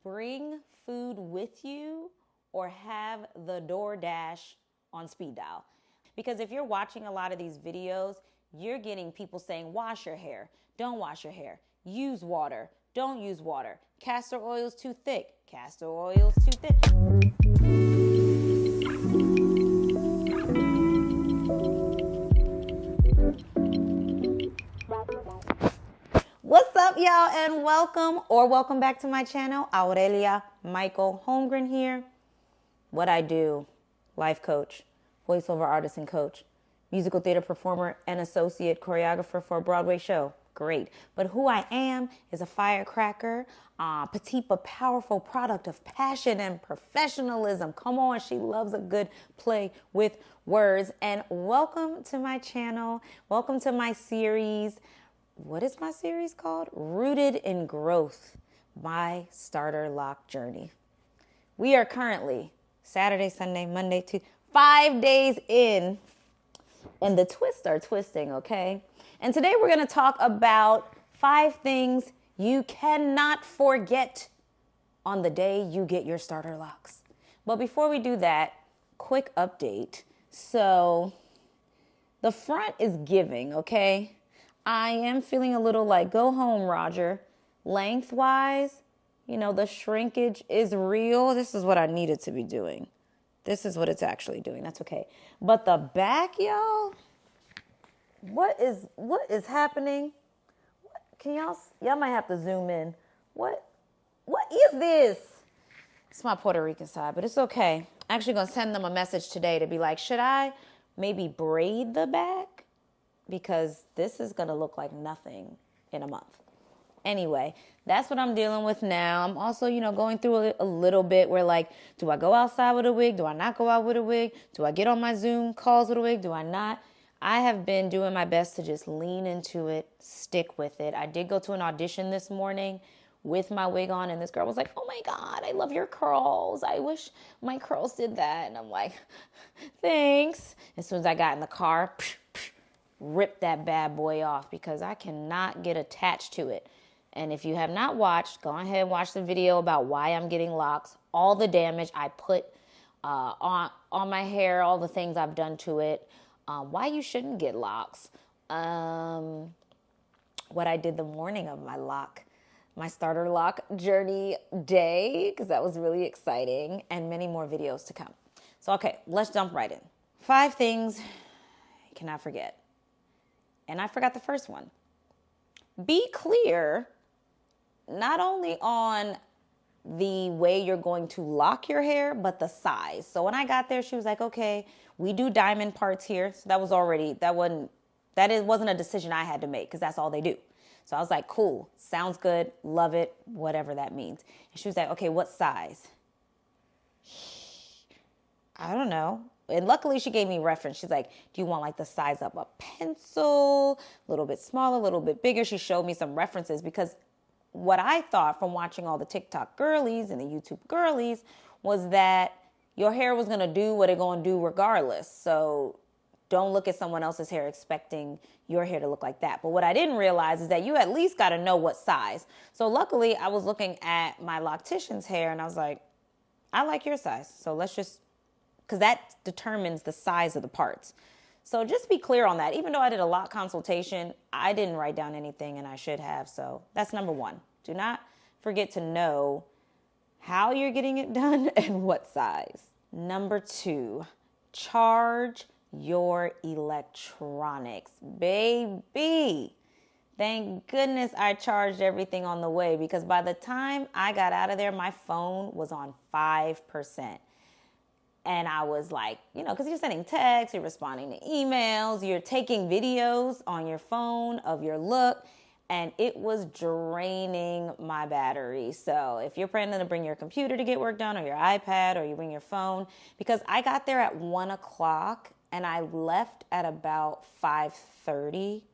bring food with you or have the DoorDash on speed dial. Because if you're watching a lot of these videos, you're getting people saying, wash your hair, don't wash your hair, use water, don't use water, castor oil's too thick, castor oil's too thick. What's up, y'all, and welcome back to my channel. Aurelia Michael Holmgren here. What I do: life coach, voiceover artist and coach, musical theater performer, and associate choreographer for a Broadway show. Great. But who I am is a firecracker, petite but powerful product of passion and professionalism. Come on, she loves a good play with words. And welcome to my channel. Welcome to my series. What is my series called? Rooted in Growth, my starter lock journey. We are currently Saturday, Sunday, Monday, Tuesday, 5 days in, and the twists are twisting, okay? And today we're going to talk about 5 things you cannot forget on the day you get your starter locks. But before we do that, quick update. So the front is giving, okay? I am feeling a little like, go home, Roger. Lengthwise, you know, the shrinkage is real. This is what I needed to be doing. This is what it's actually doing. That's okay. But the back, y'all, what is happening? Can y'all might have to zoom in. What is this? It's my Puerto Rican side, but it's okay. I'm actually going to send them a message today to be like, should I maybe braid the back? Because this is going to look like nothing in a month. Anyway, that's what I'm dealing with now. I'm also, going through a little bit where like, do I go outside with a wig? Do I not go out with a wig? Do I get on my Zoom calls with a wig? Do I not? I have been doing my best to just lean into it, stick with it. I did go to an audition this morning with my wig on, and this girl was like, oh my God, I love your curls. I wish my curls did that. And I'm like, thanks. As soon as I got in the car, rip that bad boy off because I cannot get attached to it. And if you have not watched, go ahead and watch the video about why I'm getting locks, all the damage I put on my hair, all the things I've done to it, why you shouldn't get locks, what I did the morning of my starter lock journey day, because that was really exciting, and many more videos to come. So, okay, let's jump right in. 5 things you cannot forget. And I forgot the first one. Be clear not only on the way you're going to lock your hair, but the size. So when I got there, she was like, okay, we do diamond parts here. So that wasn't a decision I had to make because that's all they do. So I was like, cool, sounds good, love it, whatever that means. And she was like, okay, what size? I don't know. And luckily she gave me reference. She's like, do you want like the size of a pencil, a little bit smaller, a little bit bigger? She showed me some references because what I thought from watching all the TikTok girlies and the YouTube girlies was that your hair was going to do what it's going to do regardless. So don't look at someone else's hair expecting your hair to look like that. But what I didn't realize is that you at least got to know what size. So luckily I was looking at my loctician's hair and I was like, I like your size. So let's just, because that determines the size of the parts. So just be clear on that. Even though I did a lock consultation, I didn't write down anything and I should have. So that's number 1. Do not forget to know how you're getting it done and what size. Number 2, charge your electronics. Baby, thank goodness I charged everything on the way because by the time I got out of there, my phone was on 5%. And I was like, because you're sending texts, you're responding to emails, you're taking videos on your phone of your look, and it was draining my battery. So if you're planning to bring your computer to get work done or your iPad or you bring your phone, because I got there at 1 o'clock and I left at about 5:30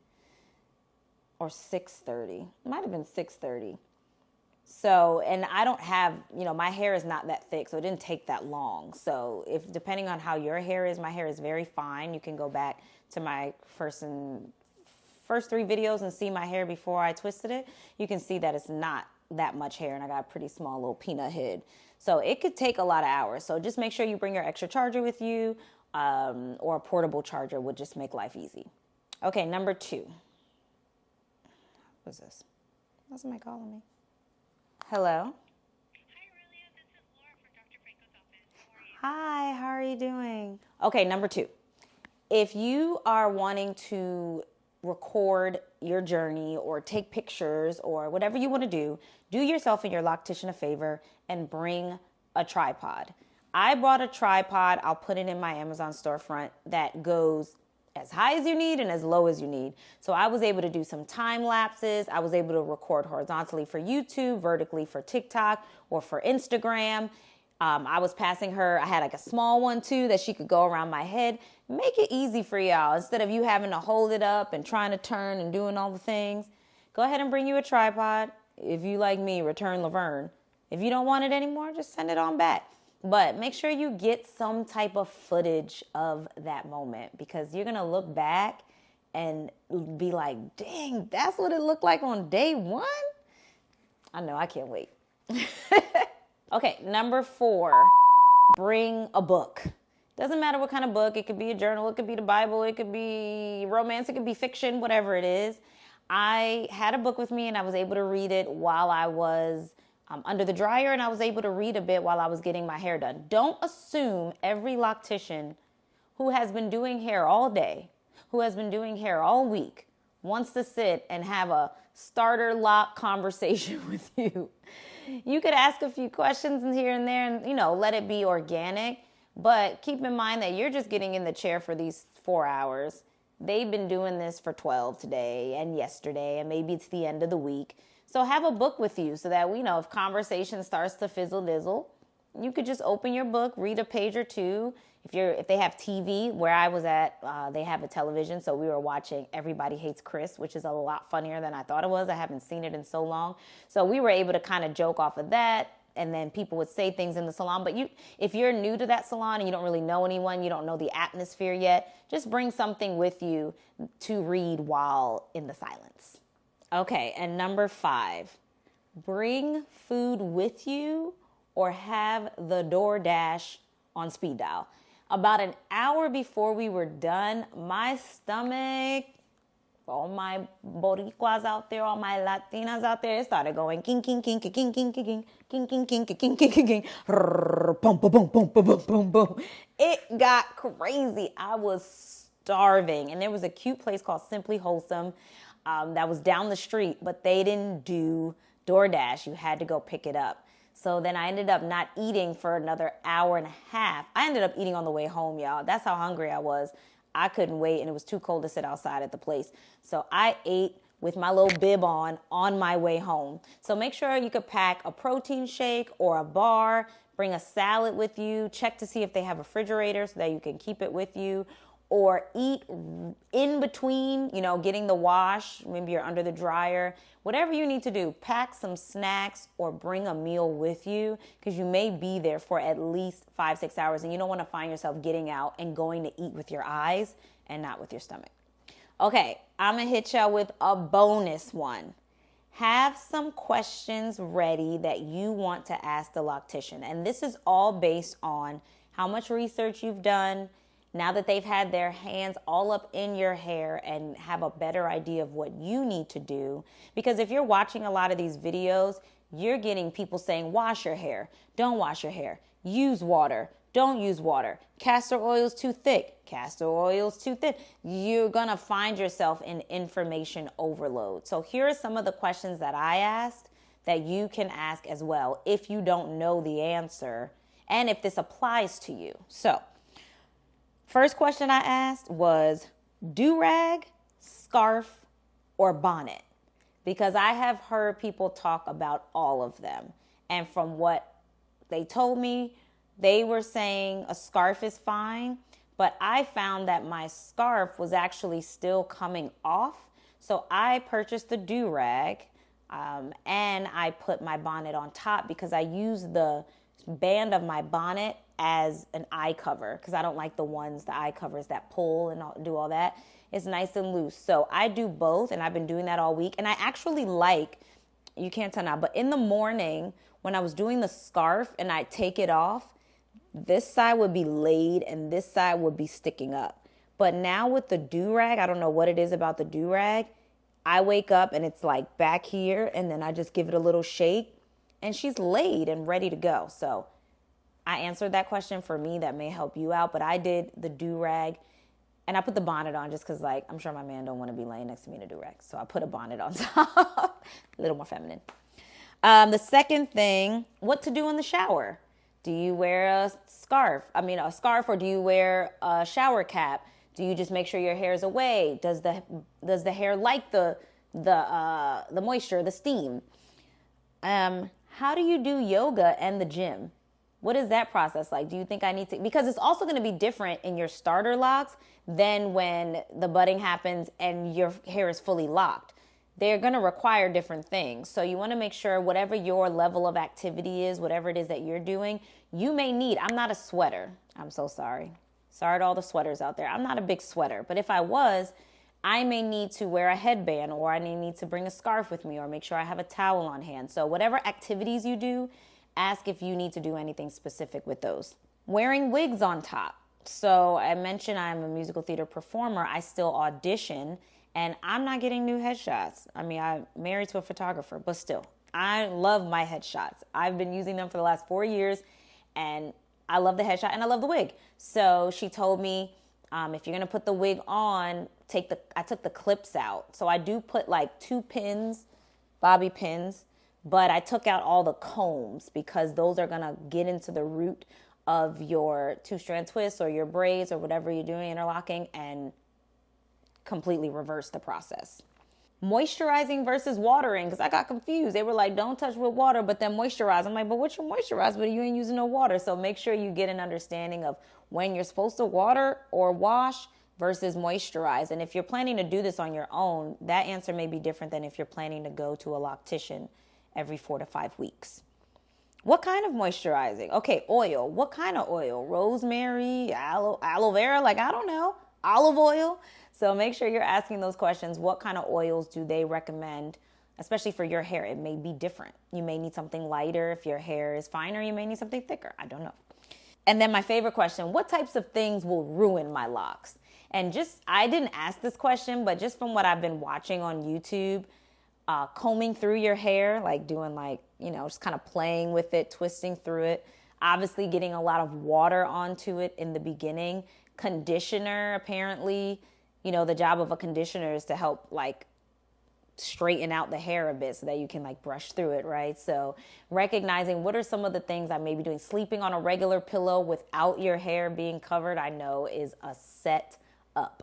or 6:30. It might have been 6:30. So, and I don't have, my hair is not that thick, so it didn't take that long. So depending on how your hair is, my hair is very fine. You can go back to my first 3 videos and see my hair before I twisted it. You can see that it's not that much hair, and I got a pretty small little peanut head. So it could take a lot of hours. So just make sure you bring your extra charger with you, or a portable charger would just make life easy. Okay, number 2. What's this? What's somebody calling me? Hello? Hi, Aurelia. This is Laura from Dr. Franco's office. How are you? Hi, how are you doing? Okay, number 2. If you are wanting to record your journey or take pictures or whatever you want to do yourself and your loctician a favor and bring a tripod. I brought a tripod. I'll put it in my Amazon storefront that goes as high as you need and as low as you need. So I was able to do some time lapses. I was able to record horizontally for YouTube, vertically for TikTok or for Instagram. I was passing her, I had like a small one too that she could go around my head. Make it easy for y'all. Instead of you having to hold it up and trying to turn and doing all the things, go ahead and bring you a tripod. If you like me, return Laverne. If you don't want it anymore, just send it on back. But make sure you get some type of footage of that moment, because you're going to look back and be like, dang, that's what it looked like on day 1? I know, I can't wait. Okay, number 4, bring a book. Doesn't matter what kind of book. It could be a journal. It could be the Bible. It could be romance. It could be fiction, whatever it is. I had a book with me and I was able to read it while I was under the dryer, and I was able to read a bit while I was getting my hair done. Don't assume every loctician who has been doing hair all day, who has been doing hair all week, wants to sit and have a starter lock conversation with you. You could ask a few questions here and there and, let it be organic. But keep in mind that you're just getting in the chair for these 4 hours. They've been doing this for 12 today and yesterday, and maybe it's the end of the week. So have a book with you so that if conversation starts to fizzle-dizzle, you could just open your book, read a page or two. If they have TV, where I was at, they have a television. So we were watching Everybody Hates Chris, which is a lot funnier than I thought it was. I haven't seen it in so long. So we were able to kind of joke off of that. And then people would say things in the salon. But if you're new to that salon and you don't really know anyone, you don't know the atmosphere yet, just bring something with you to read while in the silence. Okay, and number 5, bring food with you or have the DoorDash on speed dial. About an hour before we were done, my stomach, all my Boricuas out there, all my Latinas out there, it started going king, king, king, king, king, king, king, king, king, king, king, king, king, king, king, boom, boom, boom, boom, boom, boom, boom. It got crazy. I was starving, and there was a cute place called Simply Wholesome that was down the street, but they didn't do DoorDash. You had to go pick it up. So then I ended up not eating for another hour and a half. I ended up eating on the way home, y'all. That's how hungry I was. I couldn't wait, and it was too cold to sit outside at the place. So I ate with my little bib on my way home. So make sure you could pack a protein shake or a bar, bring a salad with you, check to see if they have a refrigerator so that you can keep it with you, or eat in between, getting the wash, maybe you're under the dryer, whatever you need to do, pack some snacks or bring a meal with you, because you may be there for at least 5-6 hours and you don't want to find yourself getting out and going to eat with your eyes and not with your stomach. Okay, I'm going to hit y'all with a bonus one. Have some questions ready that you want to ask the loctician. And this is all based on how much research you've done, now that they've had their hands all up in your hair and have a better idea of what you need to do. Because if you're watching a lot of these videos, you're getting people saying, wash your hair, don't wash your hair, use water, don't use water, castor oil's too thick, castor oil's too thin. You're gonna find yourself in information overload. So here are some of the questions that I asked that you can ask as well if you don't know the answer and if this applies to you. So, first question I asked was do-rag, scarf, or bonnet? Because I have heard people talk about all of them. And from what they told me, they were saying a scarf is fine. But I found that my scarf was actually still coming off. So I purchased the do-rag and I put my bonnet on top because I use the band of my bonnet as an eye cover, because I don't like the eye covers that pull and do all that. It's nice and loose. So I do both, and I've been doing that all week. And I actually like You can't tell now, but in the morning when I was doing the scarf and I take it off, this side would be laid and this side would be sticking up. But now with the do-rag, I don't know what it is about the do-rag. I wake up and it's like back here, and then I just give it a little shake and she's laid and ready to go. So I answered that question for me. That may help you out, but I did the do-rag and I put the bonnet on just because, like, I'm sure my man don't want to be laying next to me in a do-rag. So I put a bonnet on top, a little more feminine. The second thing, what to do in the shower. Do you wear a scarf, or do you wear a shower cap? Do you just make sure your hair is away? Does the hair like the moisture, the steam? How do you do yoga and the gym? What is that process like? Do you think I need to, because it's also going to be different in your starter locks than when the budding happens and your hair is fully locked. They're going to require different things. So you want to make sure whatever your level of activity is, whatever it is that you're doing, you may need, I'm not a sweater. I'm so sorry. Sorry to all the sweaters out there. I'm not a big sweater, but if I was, I may need to wear a headband, or I may need to bring a scarf with me, or make sure I have a towel on hand. So whatever activities you do, ask if you need to do anything specific with those. Wearing wigs on top. So I mentioned I'm a musical theater performer. I still audition, and I'm not getting new headshots. I mean, I'm married to a photographer, but still, I love my headshots. I've been using them for the last 4 years, and I love the headshot and I love the wig. So she told me, if you're gonna put the wig on, I took the clips out. So I do put like 2 pins, bobby pins, but I took out all the combs because those are gonna get into the root of your 2-strand twists or your braids or whatever you're doing, interlocking, and completely reverse the process. Moisturizing versus watering, because I got confused. They were like, don't touch with water, but then moisturize. I'm like, but what you moisturize? But you ain't using no water. So make sure you get an understanding of when you're supposed to water or wash versus moisturize. And if you're planning to do this on your own, that answer may be different than if you're planning to go to a loctician every 4 to 5 weeks. What kind of moisturizing? Okay, oil. What kind of oil? Rosemary, aloe vera, like, I don't know, olive oil. So make sure you're asking those questions. What kind of oils do they recommend, especially for your hair? It may be different. You may need something lighter if your hair is finer. You may need something thicker. I don't know. And then my favorite question, what types of things will ruin my locks? And I didn't ask this question, but just from what I've been watching on YouTube, combing through your hair, like doing just kind of playing with it, twisting through it, obviously getting a lot of water onto it in the beginning. Conditioner, apparently, the job of a conditioner is to help straighten out the hair a bit so that you can brush through it, right? So recognizing what are some of the things I may be doing. Sleeping on a regular pillow without your hair being covered, I know is a set up.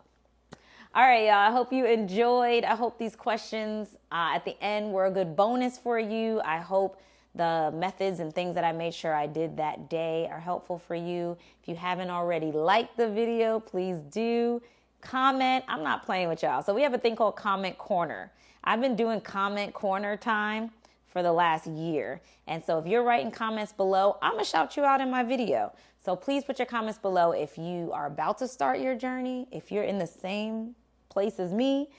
All right, y'all, I hope you enjoyed. I hope these questions at the end were a good bonus for you. I hope the methods and things that I made sure I did that day are helpful for you. If you haven't already liked the video, please do. Comment. I'm not playing with y'all. So we have a thing called Comment Corner. I've been doing Comment Corner time for the last year. And so if you're writing comments below, I'm going to shout you out in my video. So please put your comments below if you are about to start your journey, if you're in the same place as me,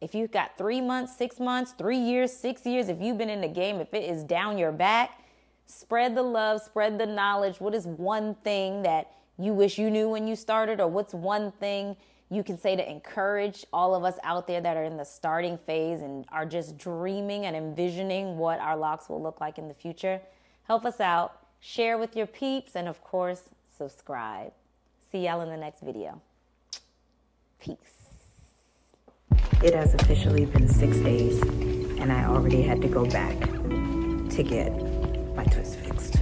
if you've got 3 months, 6 months, 3 years, 6 years, if you've been in the game, if it is down your back, spread the love, spread the knowledge. What is one thing that you wish you knew when you started, or what's one thing you can say to encourage all of us out there that are in the starting phase and are just dreaming and envisioning what our locks will look like in the future? Help us out, share with your peeps, and of course, subscribe. See y'all in the next video. Peace. It has officially been 6 days, and I already had to go back to get my twist fixed.